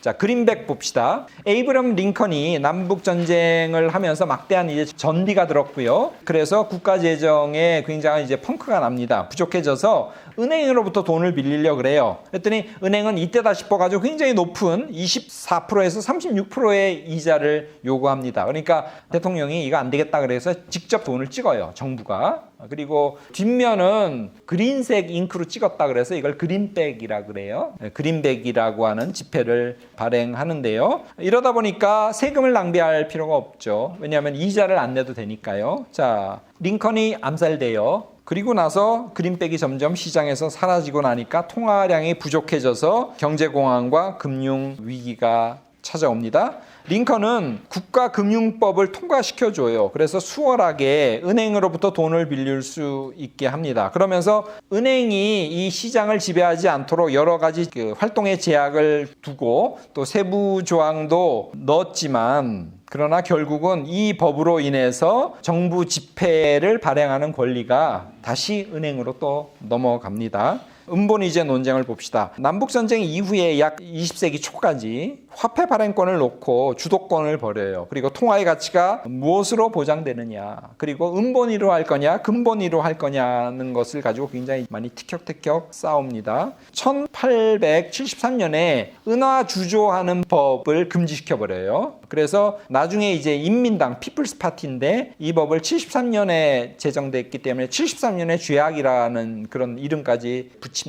자, 그린백 봅시다. 에이브럼 링컨이 남북 전쟁을 하면서 막대한 이제 전비가 들었고요. 그래서 국가 재정에 굉장한 이제 펑크가 납니다. 부족해져서 은행으로부터 돈을 빌리려고 그래요. 그랬더니 은행은 이때다 싶어가지고 굉장히 높은 24%에서 36%의 이자를 요구합니다. 그러니까 대통령이 이거 안 되겠다 그래서 직접 돈을 찍어요. 정부가. 그리고 뒷면은 그린색 잉크로 찍었다 그래서 이걸 그린백이라 그래요. 그린백이라고 하는 지폐를 발행하는데요. 이러다 보니까 세금을 낭비할 필요가 없죠. 왜냐하면 이자를 안 내도 되니까요. 자, 링컨이 암살돼요. 그리고 나서 그린백이 점점 시장에서 사라지고 나니까 통화량이 부족해져서 경제공황과 금융위기가 찾아옵니다. 링컨은 국가금융법을 통과시켜줘요. 그래서 수월하게 은행으로부터 돈을 빌릴 수 있게 합니다. 그러면서 은행이 이 시장을 지배하지 않도록 여러 가지 활동의 제약을 두고 또 세부 조항도 넣었지만 그러나 결국은 이 법으로 인해서 정부 지폐를 발행하는 권리가 다시 은행으로 또 넘어갑니다. 은본위제 논쟁을 봅시다. 남북전쟁 이후에 약 20세기 초까지 화폐 발행권을 놓고 주도권을 벌여요. 그리고 통화의 가치가 무엇으로 보장되느냐, 그리고 은본위로 할 거냐 금본위로 할 거냐는 것을 가지고 굉장히 많이 티격태격 싸웁니다. 1873년에 은화 주조하는 법을 금지시켜버려요. 그래서 나중에 이제 인민당 피플스 파티인데 이 법을 73년에 제정됐기 때문에 73년에 죄악이라는 그런 이름까지 붙입니다.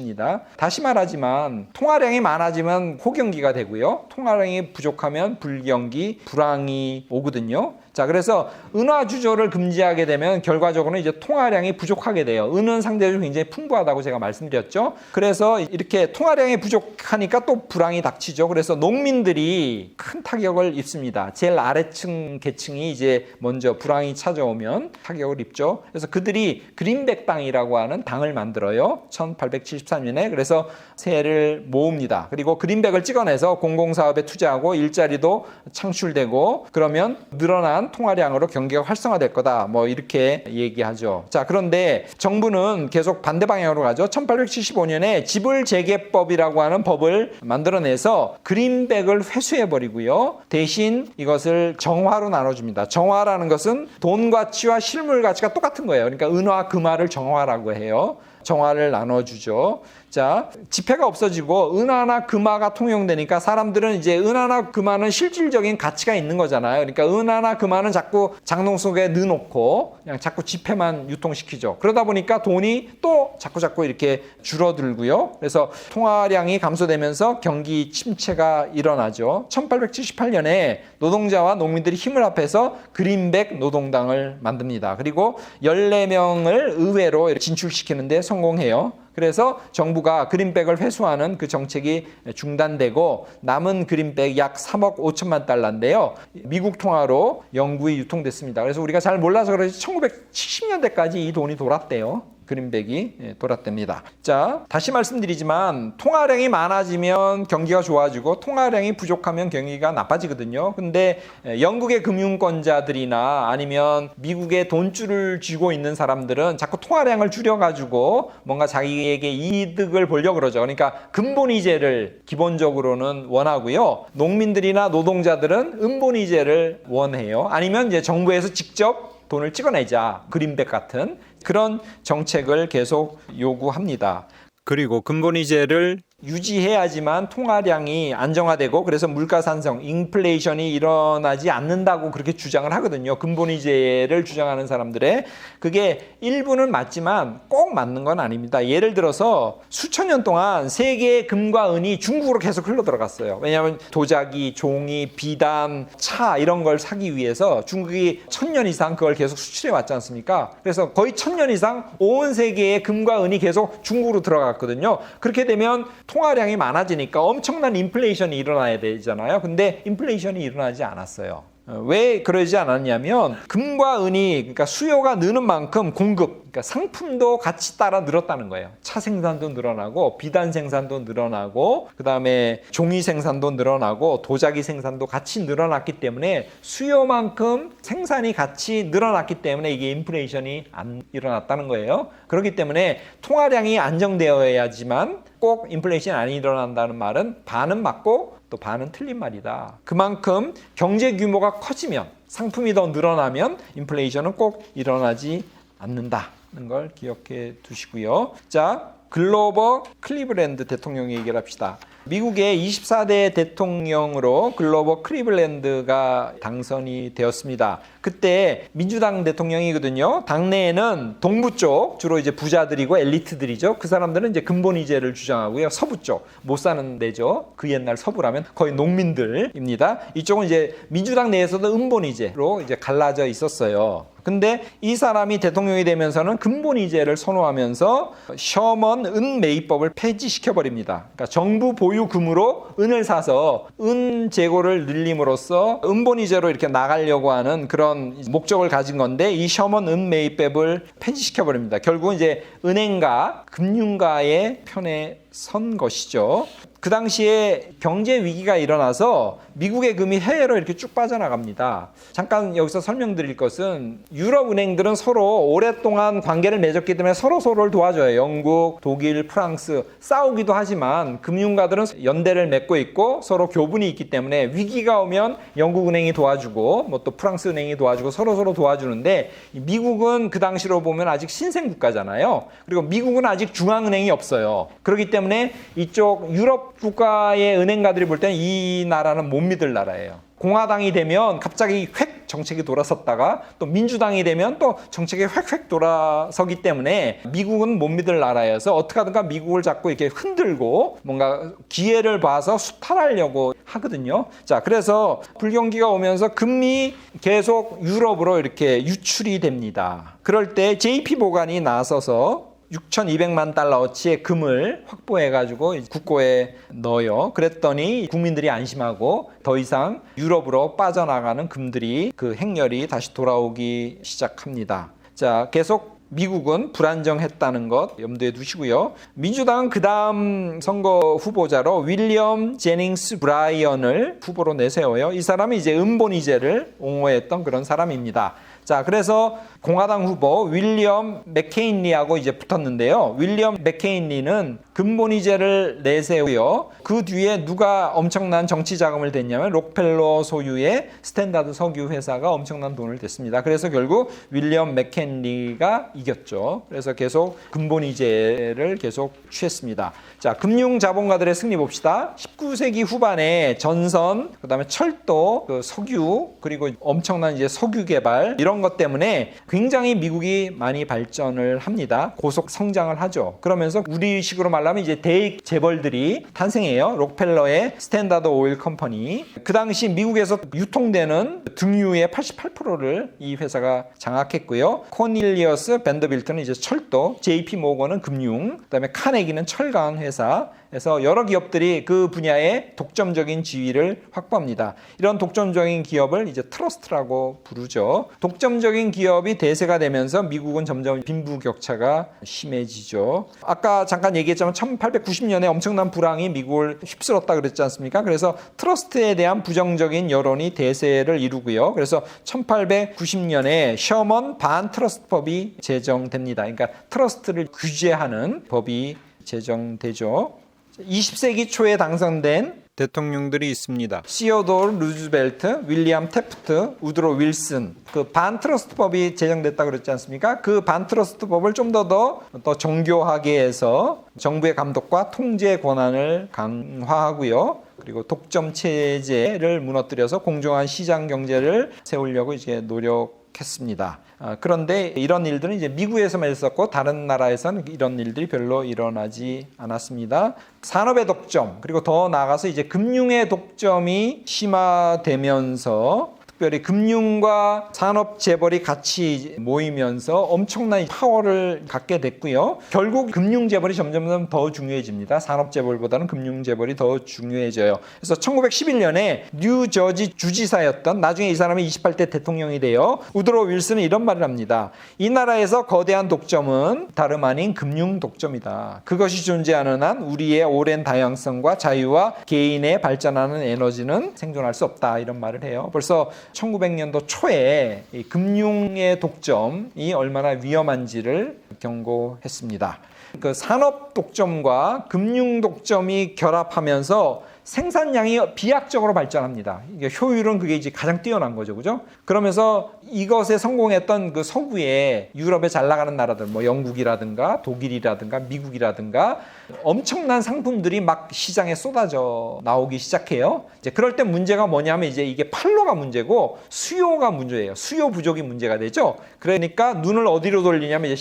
다시 말하지만 통화량이 많아지면 호경기가 되고요. 통화량이 부족하면 불경기, 불황이 오거든요. 자, 그래서 은화 주조를 금지하게 되면 결과적으로는 이제 통화량이 부족하게 돼요. 은은 상대적으로 굉장히 풍부하다고 제가 말씀드렸죠. 그래서 이렇게 통화량이 부족하니까 또 불황이 닥치죠. 그래서 농민들이 큰 타격을 입습니다. 제일 아래층 계층이 이제 먼저 불황이 찾아오면 타격을 입죠. 그래서 그들이 그린백 당이라고 하는 당을 만들어요. 1873년에. 그래서 세를 모읍니다. 그리고 그린백을 찍어내서 공공사업에 투자하고 일자리도 창출되고 그러면 늘어난 통화량으로 경기가 활성화될 거다. 뭐 이렇게 얘기하죠. 자, 그런데 정부는 계속 반대 방향으로 가죠. 1875년에 지불재개법이라고 하는 법을 만들어내서 그린백을 회수해버리고요. 대신 이것을 정화로 나눠줍니다. 정화라는 것은 돈 가치와 실물 가치가 똑같은 거예요. 그러니까 은화, 금화를 정화라고 해요. 정화를 나눠주죠. 자, 지폐가 없어지고 은화나 금화가 통용되니까 사람들은 이제 은화나 금화는 실질적인 가치가 있는 거잖아요. 그러니까 은화나 금화는 자꾸 장롱 속에 넣어놓고 그냥 자꾸 지폐만 유통시키죠. 그러다 보니까 돈이 또 자꾸 이렇게 줄어들고요. 그래서 통화량이 감소되면서 경기 침체가 일어나죠. 1878년에 노동자와 농민들이 힘을 합해서 그린백 노동당을 만듭니다. 그리고 14명을 의회로 진출시키는데 성공해요. 그래서 정부가 그린백을 회수하는 그 정책이 중단되고 남은 그린백 약 3억 5천만 달러인데요. 미국 통화로 영구히 유통됐습니다. 그래서 우리가 잘 몰라서 그런지 1970년대까지 이 돈이 돌았대요. 그린백이 돌았답니다. 자, 다시 말씀드리지만 통화량이 많아지면 경기가 좋아지고 통화량이 부족하면 경기가 나빠지거든요. 근데 영국의 금융권자들이나 아니면 미국의 돈줄을 쥐고 있는 사람들은 자꾸 통화량을 줄여가지고 뭔가 자기에게 이득을 보려고 그러죠. 그러니까 근본이제를 기본적으로는 원하고요. 농민들이나 노동자들은 은본이제를 원해요. 아니면 이제 정부에서 직접 돈을 찍어내자. 그린백 같은 그런 정책을 계속 요구합니다. 그리고 근본이제를 유지해야지만 통화량이 안정화되고 그래서 물가산성, 인플레이션이 일어나지 않는다고 그렇게 주장을 하거든요. 근본이제를 주장하는 사람들의 그게 일부는 맞지만 꼭 맞는 건 아닙니다. 예를 들어서 수천 년 동안 세계의 금과 은이 중국으로 계속 흘러 들어갔어요. 왜냐하면 도자기, 종이, 비단, 차 이런 걸 사기 위해서 중국이 1000년 이상 그걸 계속 수출해 왔지 않습니까? 그래서 거의 1000년 이상 온 세계의 금과 은이 계속 중국으로 들어갔거든요. 그렇게 되면 통화량이 많아지니까 엄청난 인플레이션이 일어나야 되잖아요. 근데 인플레이션이 일어나지 않았어요. 왜 그러지 않았냐면 금과 은이 그러니까 수요가 느는 만큼 공급, 그러니까 상품도 같이 따라 늘었다는 거예요. 차 생산도 늘어나고 비단 생산도 늘어나고 그다음에 종이 생산도 늘어나고 도자기 생산도 같이 늘어났기 때문에 수요만큼 생산이 같이 늘어났기 때문에 이게 인플레이션이 안 일어났다는 거예요. 그렇기 때문에 통화량이 안정되어야지만 꼭 인플레이션이 안 일어난다는 말은 반은 맞고 또 반은 틀린 말이다. 그만큼 경제 규모가 커지면, 상품이 더 늘어나면 인플레이션은 꼭 일어나지 않는다는 걸 기억해 두시고요. 자, 글로버 클리블랜드 대통령 얘기를 합시다. 미국의 24대 대통령으로 글로버 클리블랜드가 당선이 되었습니다. 그때 민주당 대통령이거든요. 당내에는 동부 쪽, 주로 이제 부자들이고 엘리트들이죠. 그 사람들은 이제 근본이제를 주장하고요. 서부 쪽, 못 사는 데죠. 그 옛날 서부라면 거의 농민들입니다. 이쪽은 이제 민주당 내에서도 은본이제로 이제 갈라져 있었어요. 근데 이 사람이 대통령이 되면서는 근본이제를 선호하면서 셔먼 은매입법을 폐지시켜버립니다. 그러니까 정부 보유금으로 은을 사서 은 재고를 늘림으로써 은본이제로 이렇게 나가려고 하는 그런 목적을 가진 건데, 이 셔먼 은매입법을 폐지시켜버립니다. 결국 이제 은행가, 금융가의 편에 선 것이죠. 그 당시에 경제 위기가 일어나서 미국의 금이 해외로 이렇게 쭉 빠져나갑니다. 잠깐 여기서 설명드릴 것은, 유럽 은행들은 서로 오랫동안 관계를 맺었기 때문에 서로를 도와줘요. 영국, 독일, 프랑스 싸우기도 하지만 금융가들은 연대를 맺고 있고 서로 교분이 있기 때문에 위기가 오면 영국 은행이 도와주고 뭐 또 프랑스 은행이 도와주고 서로 도와주는데, 미국은 그 당시로 보면 아직 신생 국가잖아요. 그리고 미국은 아직 중앙은행이 없어요. 그렇기 때문에 이쪽 유럽 국가의 은행가들이 볼 때는 이 나라는 못 믿을 나라예요. 공화당이 되면 갑자기 획 정책이 돌아섰다가 또 민주당이 되면 또 정책이 획 돌아서기 때문에 미국은 못 믿을 나라여서 어떻게 하든가 미국을 자꾸 이렇게 흔들고 뭔가 기회를 봐서 수탈하려고 하거든요. 자, 그래서 불경기가 오면서 금이 계속 유럽으로 이렇게 유출이 됩니다. 그럴 때 JP 모간이 나서서 6,200만 달러어치의 금을 확보해가지고 국고에 넣어요. 그랬더니 국민들이 안심하고 더 이상 유럽으로 빠져나가는 금들이, 그 행렬이 다시 돌아오기 시작합니다. 자, 계속 미국은 불안정했다는 것 염두에 두시고요. 민주당은 그 다음 선거 후보자로 윌리엄 제닝스 브라이언을 후보로 내세워요. 이 사람이 이제 은본이제를 옹호했던 그런 사람입니다. 자, 그래서 공화당 후보 윌리엄 맥케인리하고 이제 붙었는데요. 윌리엄 맥케인리는 근본이제를 내세우고요. 그 뒤에 누가 엄청난 정치 자금을 댔냐면 록펠러 소유의 스탠다드 석유 회사가 엄청난 돈을 댔습니다. 그래서 결국 윌리엄 맥케인리가 이겼죠. 그래서 계속 근본이제를 계속 취했습니다. 자, 금융 자본가들의 승리 봅시다. 19세기 후반에 전선, 그다음에 철도, 석유, 그리고 엄청난 이제 석유 개발, 이런 것 때문에 굉장히 미국이 많이 발전을 합니다. 고속 성장을 하죠. 그러면서 우리식으로 말하면 이제 대익 재벌들이 탄생해요. 록펠러의 스탠다드 오일 컴퍼니. 그 당시 미국에서 유통되는 등유의 88%를 이 회사가 장악했고요. 코닐리어스 밴더빌트는 이제 철도, JP 모건은 금융, 그다음에 카네기는 철강 회사. 그래서 여러 기업들이 그 분야의 독점적인 지위를 확보합니다. 이런 독점적인 기업을 이제 트러스트라고 부르죠. 독점적인 기업이 대세가 되면서 미국은 점점 빈부격차가 심해지죠. 아까 잠깐 얘기했지만 1890년에 엄청난 불황이 미국을 휩쓸었다 그랬지 않습니까? 그래서 트러스트에 대한 부정적인 여론이 대세를 이루고요. 그래서 1890년에 셔먼 반트러스트법이 제정됩니다. 그러니까 트러스트를 규제하는 법이 제정되죠. 20세기 초에 당선된 대통령들이 있습니다. 시어도르 루즈벨트, 윌리엄 태프트, 우드로 윌슨. 그 반트러스트법이 제정됐다 그랬지 않습니까? 그 반트러스트법을 좀 더 정교하게 해서 정부의 감독과 통제 권한을 강화하고요. 그리고 독점 체제를 무너뜨려서 공정한 시장 경제를 세우려고 이제 노력했습니다. 그런데 이런 일들은 이제 미국에서만 있었고 다른 나라에서는 이런 일들이 별로 일어나지 않았습니다. 산업의 독점, 그리고 더 나아가서 이제 금융의 독점이 심화되면서 특별히 금융과 산업 재벌이 같이 모이면서 엄청난 파워를 갖게 됐고요. 결국 금융 재벌이 점점 더 중요해집니다. 산업 재벌보다는 금융 재벌이 더 중요해져요. 그래서 1911년에 뉴저지 주지사였던, 나중에 이 사람이 28대 대통령이 돼요. 우드로 윌슨은 이런 말을 합니다. 이 나라에서 거대한 독점은 다름 아닌 금융 독점이다. 그것이 존재하는 한 우리의 오랜 다양성과 자유와 개인의 발전하는 에너지는 생존할 수 없다. 이런 말을 해요. 벌써 1900년도 초에 이 금융의 독점이 얼마나 위험한지를 경고했습니다. 그 산업 독점과 금융 독점이 결합하면서 생산량이 비약적으로 발전합니다. 이게 효율은 그게 이제 가장 뛰어난 거죠, 그죠? 그러면서 이것에 성공했던 그 서구의 유럽에 잘 나가는 나라들, 뭐 영국이라든가 독일이라든가 미국이라든가 엄청난 상품들이 막 시장에 쏟아져 나오기 시작해요. 이제 그럴 때 문제가 뭐냐면 이제 이게 판로가 문제고 수요가 문제예요. 수요 부족이 문제가 되죠. 그러니까 눈을 어디로 돌리냐면 이제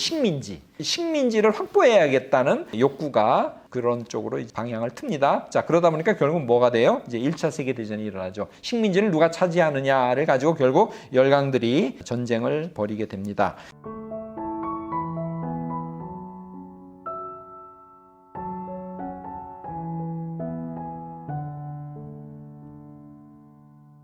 식민지를 확보해야겠다는 욕구가 그런 쪽으로 방향을 틉니다. 자, 그러다 보니까 결국 뭐가 돼요? 이제 1차 세계대전이 일어나죠. 식민지를 누가 차지하느냐를 가지고 결국 열강들이 전쟁을 벌이게 됩니다.